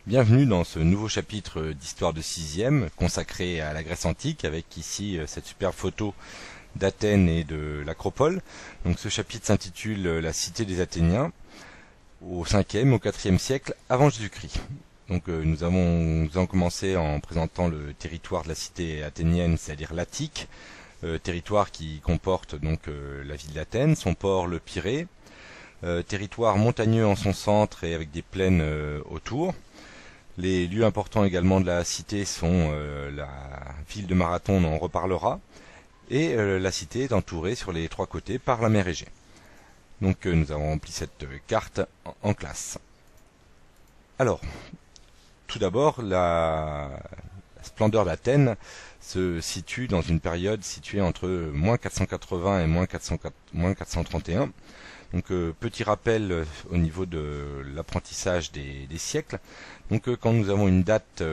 Bienvenue dans ce nouveau chapitre d'histoire de 6e consacré à la Grèce antique avec ici cette superbe photo d'Athènes et de l'Acropole. Donc ce chapitre s'intitule La cité des Athéniens au 5e, au 4e siècle avant Jésus-Christ. Donc nous avons commencé en présentant le territoire de la cité athénienne, c'est-à-dire l'Attique, territoire qui comporte donc la ville d'Athènes, son port le Pirée, territoire montagneux en son centre et avec des plaines autour. Les lieux importants également de la cité sont la ville de Marathon, on en reparlera, et la cité est entourée sur les trois côtés par la mer Égée. Donc nous avons rempli cette carte en classe. Alors, tout d'abord, la splendeur d'Athènes se situe dans une période située entre moins 480 et moins 431. Donc petit rappel au niveau de l'apprentissage des siècles. Donc quand nous avons une date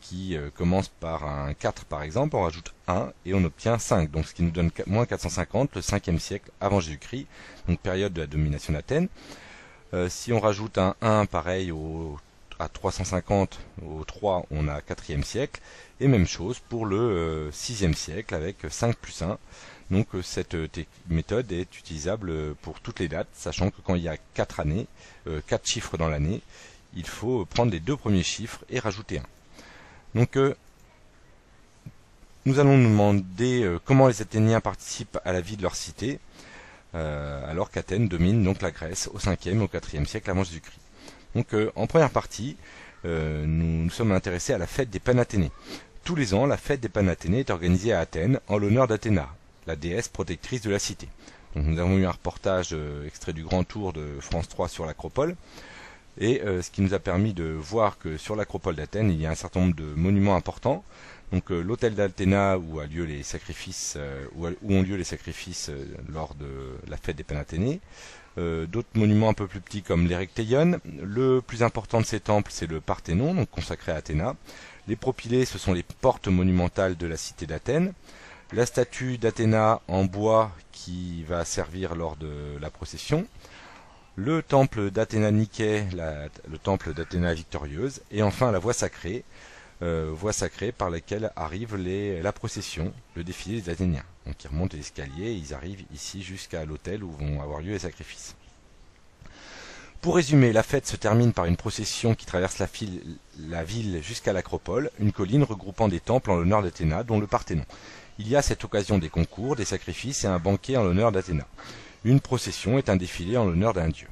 qui commence par un 4 par exemple, on rajoute 1 et on obtient 5. Donc ce qui nous donne moins 450, le 5e siècle avant Jésus-Christ, donc période de la domination d'Athènes. Si on rajoute un 1 pareil à 350, au 3 on a 4e siècle. Et même chose pour le 6e siècle avec 5 plus 1. Donc cette méthode est utilisable pour toutes les dates, sachant que quand il y a 4 années, 4 chiffres dans l'année, il faut prendre les deux premiers chiffres et rajouter 1. Donc nous allons nous demander comment les Athéniens participent à la vie de leur cité, alors qu'Athènes domine donc la Grèce au 5e et au 4e siècle avant Jésus-Christ. Donc en première partie, nous sommes intéressés à la fête des Panathénées. Tous les ans, la fête des Panathénées est organisée à Athènes en l'honneur d'Athéna, la déesse protectrice de la cité. Donc nous avons eu un reportage extrait du Grand Tour de France 3 sur l'Acropole, et ce qui nous a permis de voir que sur l'Acropole d'Athènes, il y a un certain nombre de monuments importants. Donc l'hôtel d'Athéna où ont lieu les sacrifices lors de la fête des Panathénées. D'autres monuments un peu plus petits comme l'Érectéion. Le plus important de ces temples, c'est le Parthénon, donc consacré à Athéna. Les propylées, ce sont les portes monumentales de la cité d'Athènes. La statue d'Athéna en bois qui va servir lors de la procession. Le temple d'Athéna Niké, le temple d'Athéna victorieuse. Et enfin la voie sacrée par laquelle arrive la procession, le défilé des Athéniens. Donc ils remontent l'escalier et ils arrivent ici jusqu'à l'hôtel où vont avoir lieu les sacrifices. Pour résumer, la fête se termine par une procession qui traverse la ville jusqu'à l'Acropole, une colline regroupant des temples en l'honneur d'Athéna, dont le Parthénon. Il y a à cette occasion des concours, des sacrifices et un banquet en l'honneur d'Athéna. Une procession est un défilé en l'honneur d'un dieu.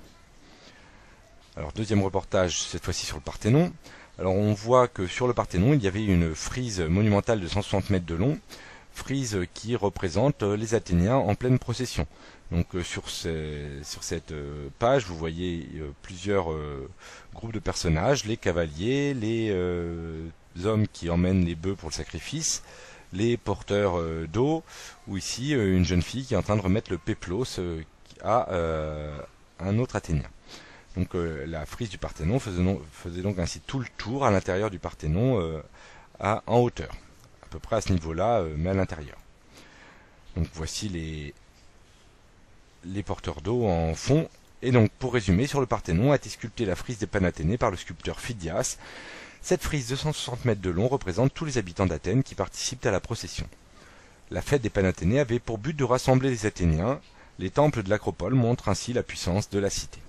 Alors deuxième reportage, cette fois-ci sur le Parthénon. Alors on voit que sur le Parthénon, il y avait une frise monumentale de 160 mètres de long, frise qui représente les Athéniens en pleine procession. Donc sur cette page, vous voyez plusieurs groupes de personnages, les cavaliers, les hommes qui emmènent les bœufs pour le sacrifice, les porteurs d'eau, ou ici une jeune fille qui est en train de remettre le péplos à un autre Athénien. Donc la frise du Parthénon faisait donc ainsi tout le tour à l'intérieur du Parthénon en hauteur, à peu près à ce niveau-là, mais à l'intérieur. Donc voici les porteurs d'eau en fond. Et donc pour résumer, sur le Parthénon a été sculptée la frise des Panathénées par le sculpteur Phidias. Cette frise de 160 mètres de long représente tous les habitants d'Athènes qui participent à la procession. La fête des Panathénées avait pour but de rassembler les Athéniens. Les temples de l'Acropole montrent ainsi la puissance de la cité.